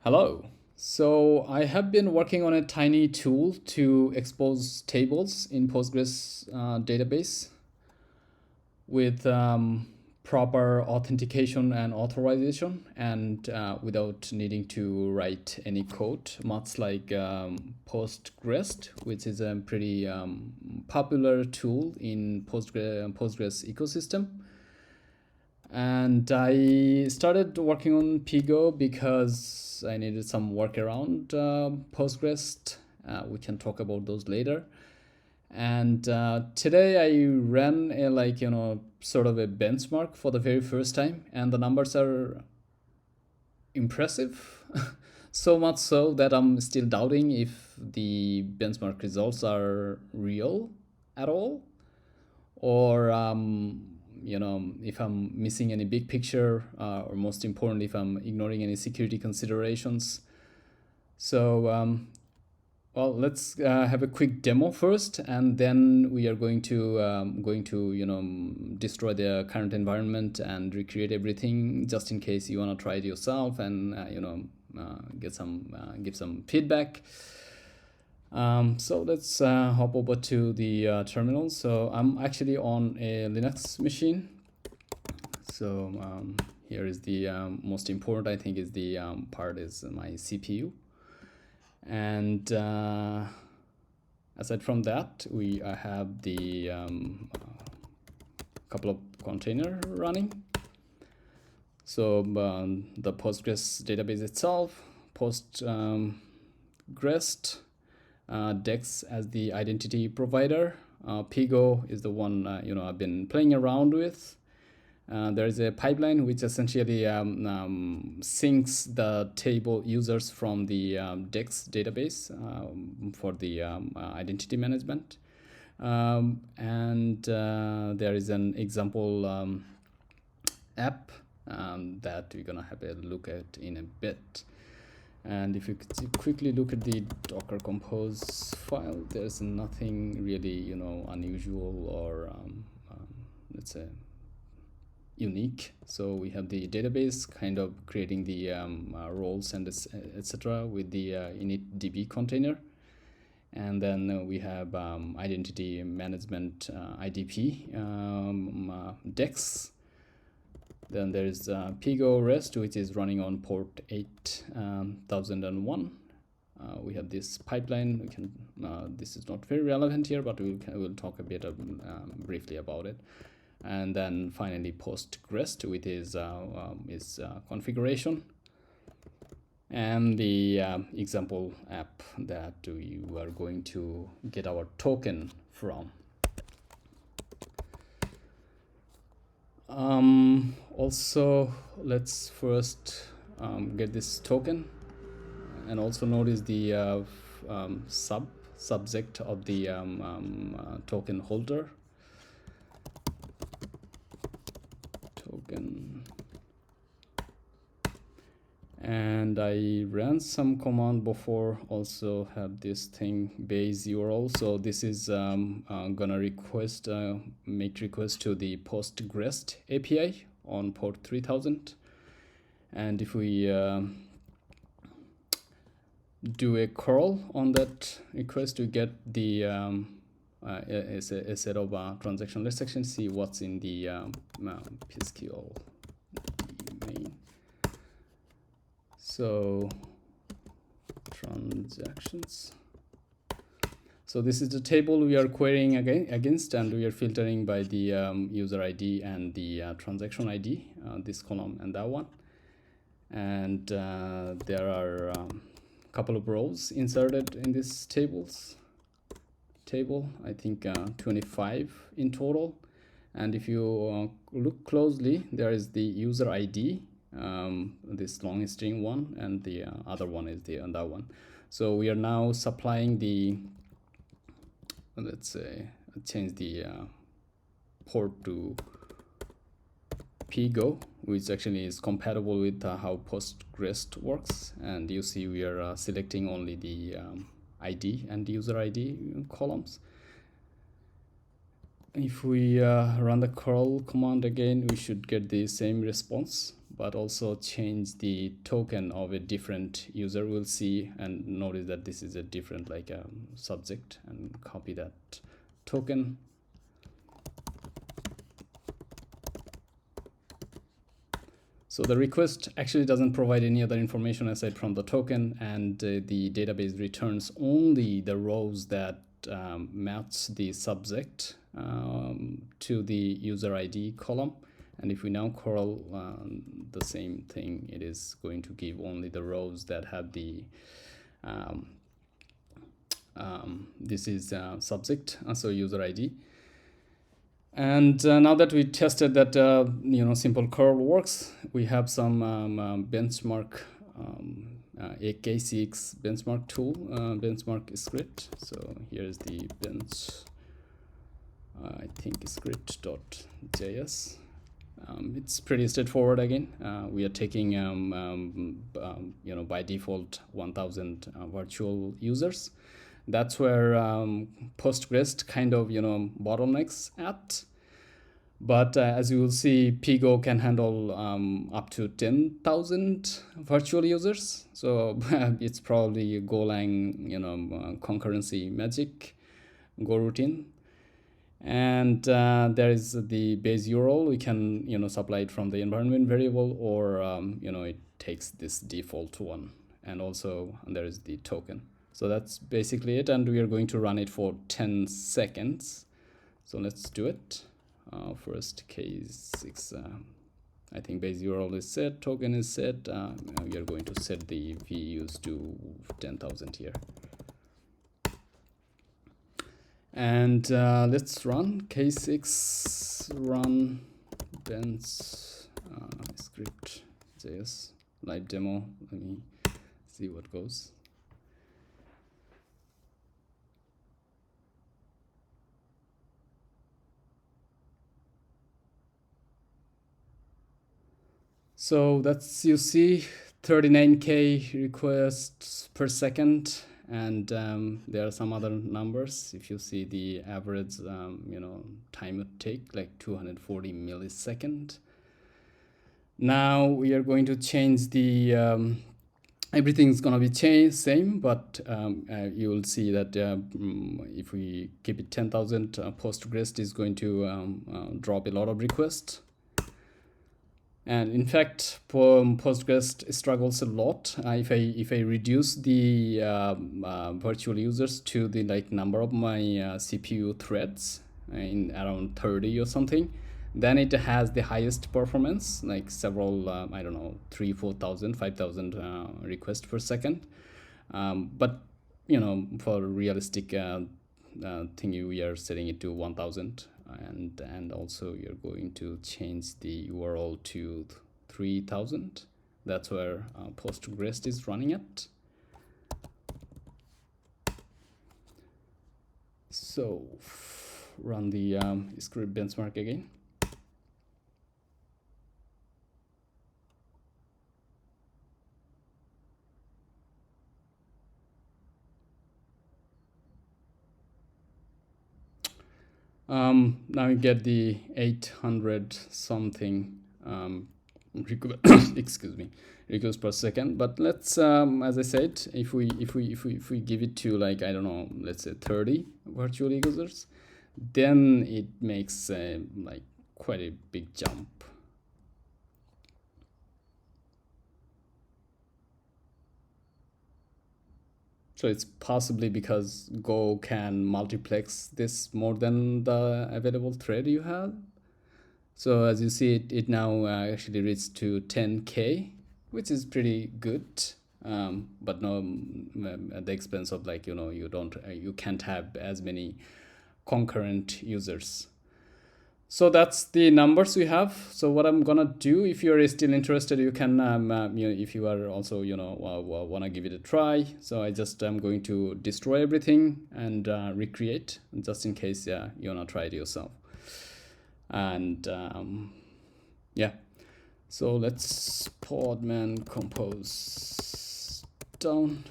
Hello. So I have been working on a tiny tool to expose tables in Postgres database with proper authentication and authorization, and without needing to write any code, much like Postgres, which is a pretty popular tool in Postgres ecosystem. And I started working on Pigo because I needed some workaround Postgres. We can talk about those later. And today I ran a sort of a benchmark for the very first time, and the numbers are impressive. So much so that I'm still doubting if the benchmark results are real at all, or if I'm missing any big picture, or most importantly, if I'm ignoring any security considerations. So well, let's have a quick demo first, and then we are going to destroy the current environment and recreate everything, just in case you want to try it yourself and give some feedback. So let's hop over to the terminal. So I'm actually on a Linux machine. So here is the most important, I think, is the part is my CPU. And aside from that, we have the couple of container running. So the Postgres database itself, Postgres, Dex as the identity provider. Pigo is the one I've been playing around with. There is a pipeline which essentially syncs the table users from the Dex database for the identity management. And there is an example app that we're gonna have a look at in a bit. And if you could quickly look at the Docker Compose file, there's nothing really unusual or let's say unique. So we have the database kind of creating the roles and etc. with the initdb container, and then we have identity management IDP Dex. Then there is Pigo REST, which is running on port 8001. We have this pipeline. We can. This is not very relevant here, but we'll talk a bit briefly about it. And then finally Postgres with his configuration, and the example app that we are going to get our token from. Also, let's first get this token, and also notice the subject of the token holder. And I ran some command before, also have this thing base URL. So this is gonna make request to the Postgres API on port 3000. And if we do a curl on that request to get the a set of transaction. Let's actually see what's in the PSQL main. So transactions. So this is the table we are querying against, and we are filtering by the user ID and the transaction ID, this column and that one. And there are a couple of rows inserted in this table, I think 25 in total. And if you look closely, there is the user ID, this long string one, and the other one is the that one. So we are now supplying the, let's say, change the port to Pigo, which actually is compatible with how Postgres works. And you see we are selecting only the ID and user ID columns. If we run the curl command again, we should get the same response, but also change the token of a different user. We'll see and notice that this is a different like subject, and copy that token. So the request actually doesn't provide any other information aside from the token, and the database returns only the rows that match the subject to the user ID column. And if we now crawl the same thing, it is going to give only the rows that have the this is subject, so user ID. And now that we tested that simple curl works, we have some benchmark a K6 benchmark tool, benchmark script. So here's the bench, I think script.js. It's pretty straightforward again. We are taking by default 1000 virtual users. That's where Postgres kind of bottlenecks at. But as you will see, Pigo can handle up to 10,000 virtual users. So it's probably Golang concurrency magic, Go routine. And there is the base URL. We can supply it from the environment variable, or it takes this default one. And also there is the token. So that's basically it, and we are going to run it for 10 seconds. So let's do it. First K6, I think base URL is set, token is set. We are going to set the VUs to 10,000 here. And let's run K6 run bench script.js live demo. Let me see what goes. So that's, you see, 39K requests per second, and there are some other numbers. If you see the average, time it take, like 240 millisecond. Now we are going to change the everything's gonna be same, but you will see that if we keep it 10,000, Postgres is going to drop a lot of requests. And in fact, Postgres struggles a lot. If I reduce the virtual users to the number of my CPU threads in around 30 or something, then it has the highest performance, like several I don't know, 3,000, 4,000, 5,000 requests per second. But for realistic thingy, we are setting it to 1,000. And also you're going to change the URL to 3,000. That's where Postgres is running at. So run the script benchmark again. Now you get the 800 something excuse me, requests per second. But let's as I said, if we give it to I don't know, let's say 30 virtual users, then it makes quite a big jump. So it's possibly because Go can multiplex this more than the available thread you have. So as you see, it now actually reached to 10K, which is pretty good, but no at the expense of you can't have as many concurrent users. So that's the numbers we have. So what I'm gonna do, if you're still interested, you can if you are also wanna give it a try. So I'm going to destroy everything and recreate, just in case you wanna try it yourself. And yeah, so let's podman compose down.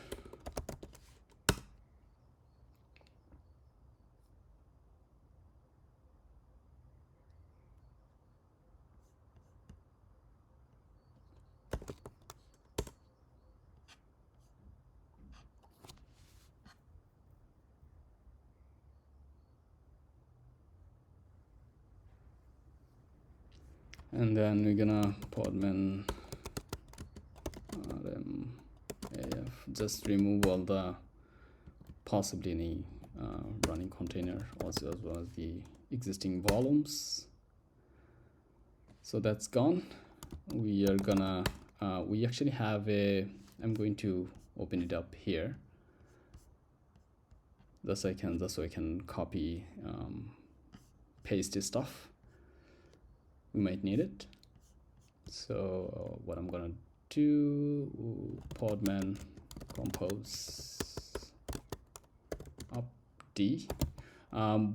and then we're gonna podman af, just remove all the possibly any running container, also as well as the existing volumes. So that's gone. We are gonna we actually have a, I'm going to open it up here so I can copy paste this stuff. We might need it. So what I'm gonna do, podman compose upd.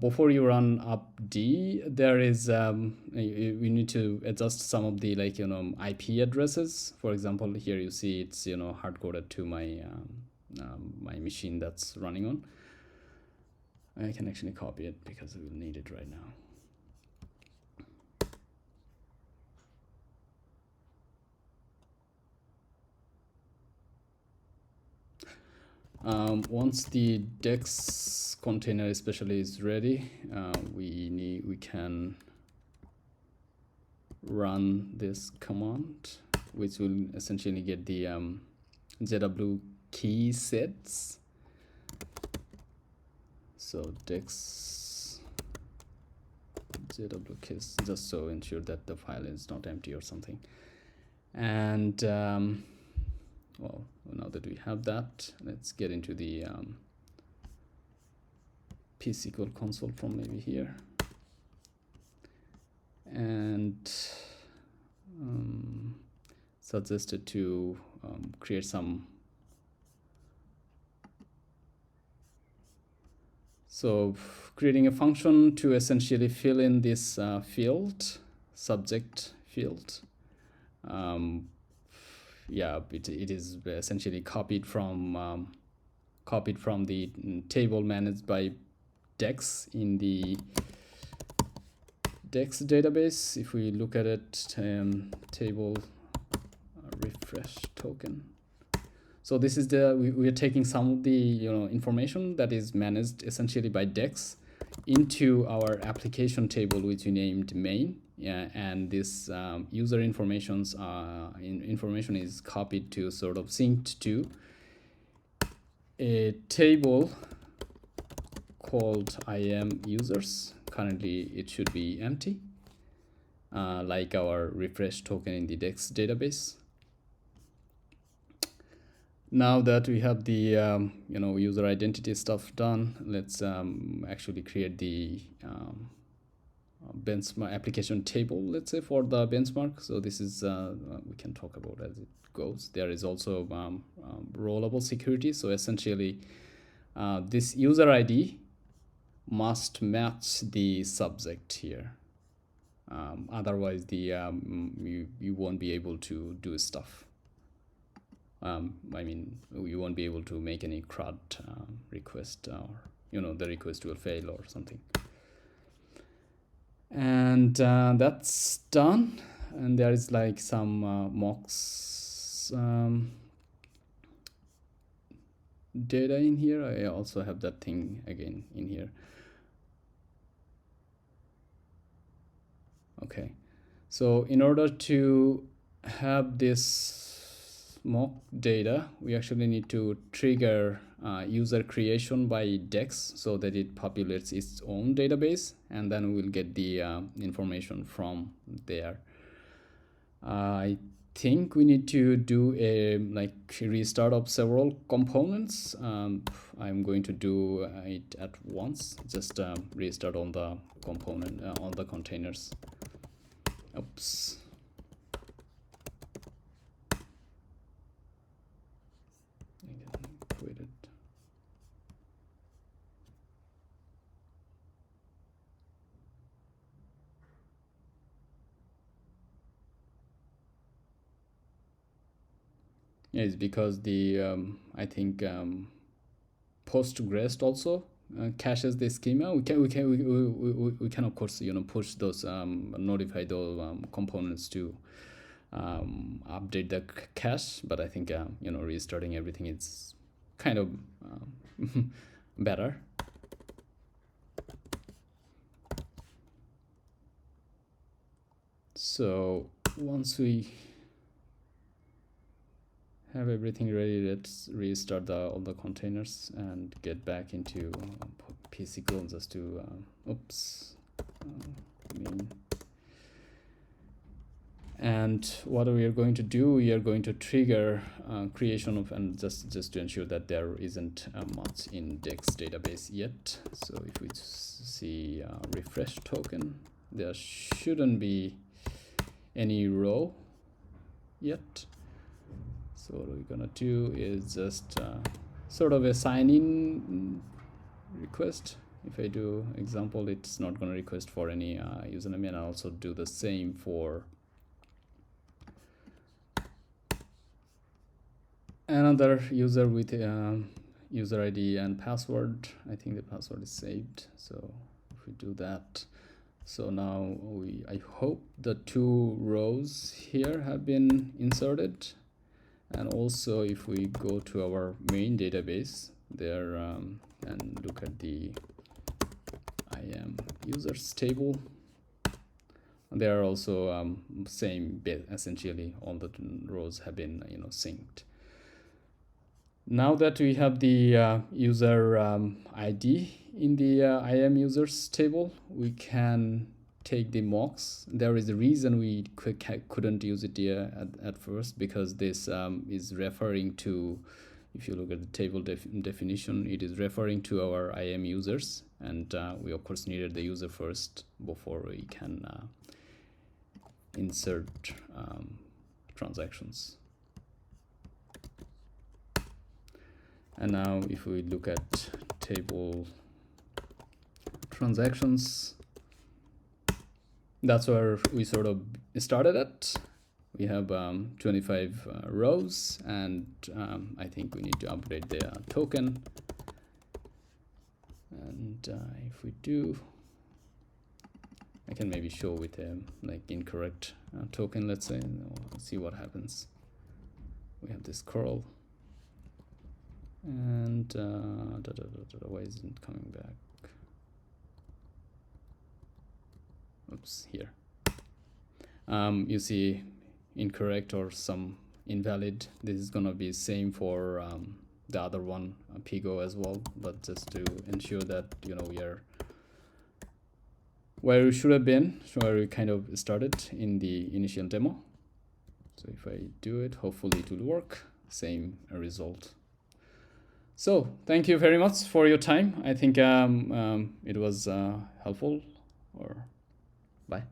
Before you run upd, there is we need to adjust some of the, like, IP addresses. For example, here you see it's hard coded to my my machine that's running on. I can actually copy it because we will need it right now. Once the dex container especially is ready, we can run this command, which will essentially get the ZW key sets. So dex ZW keys, just so ensure that the file is not empty or something. And well, now that we have that, let's get into the pSQL console from maybe here, and suggested to create some. So creating a function to essentially fill in this field, subject field. Yeah, it is essentially copied from the table managed by dex in the dex database. If we look at it, table refresh token. So this is the, we are taking some of the information that is managed essentially by dex into our application table, which we named main. Yeah, and this user information is copied to, sort of synced to a table called IAM users. Currently it should be empty, like our refresh token in the dex database. Now that we have the user identity stuff done, let's actually create the benchmark application table, let's say, for the benchmark. So this is we can talk about as it goes. There is also rollable security. So essentially this user ID must match the subject here. Otherwise the you won't be able to do stuff. I mean, you won't be able to make any CRUD request, or the request will fail or something. And that's done. And there is like some mocks data in here. I also have that thing again in here. Okay, so in order to have this mock data, we actually need to trigger user creation by dex so that it populates its own database, and then we'll get the information from there. I think we need to do a restart of several components. I'm going to do it at once, just restart on the component, on the containers. Oops. Quit it. Yeah, it's because the I think Postgres also caches the schema. We can of course push those notify those components to update the cache, but I think restarting everything is kind of better. So once we have everything ready, let's restart all the containers and get back into pSQL just to main. And what we are going to do, we are going to trigger creation of, and just to ensure that there isn't much index database yet. So if we see refresh token, there shouldn't be any row yet. So what we're gonna do is just sort of a sign-in request. If I do example, it's not gonna request for any username, and I'll also do the same for another user with user ID and password. I think the password is saved. So if we do that, so now I hope the 2 rows here have been inserted. And also if we go to our main database there and look at the IAM users table, there are also same bit, essentially all the rows have been synced. Now that we have the user ID in the IAM users table, we can take the mocks. There is a reason we couldn't use it here at first, because this is referring to, if you look at the table definition, it is referring to our IAM users, and we of course needed the user first before we can insert transactions. And now if we look at table transactions, that's where we sort of started at. We have 25 rows, and I think we need to update the token. And if we do, I can maybe show with a incorrect token, let's say. We'll see what happens. We have this curl, and why isn't it coming back? Oops, here. You see incorrect or some invalid. This is gonna be same for the other one, Pigo as well, but just to ensure that we are where we should have been, where we kind of started in the initial demo. So if I do it, hopefully it will work. Same result. So thank you very much for your time. I think it was helpful. Or bye.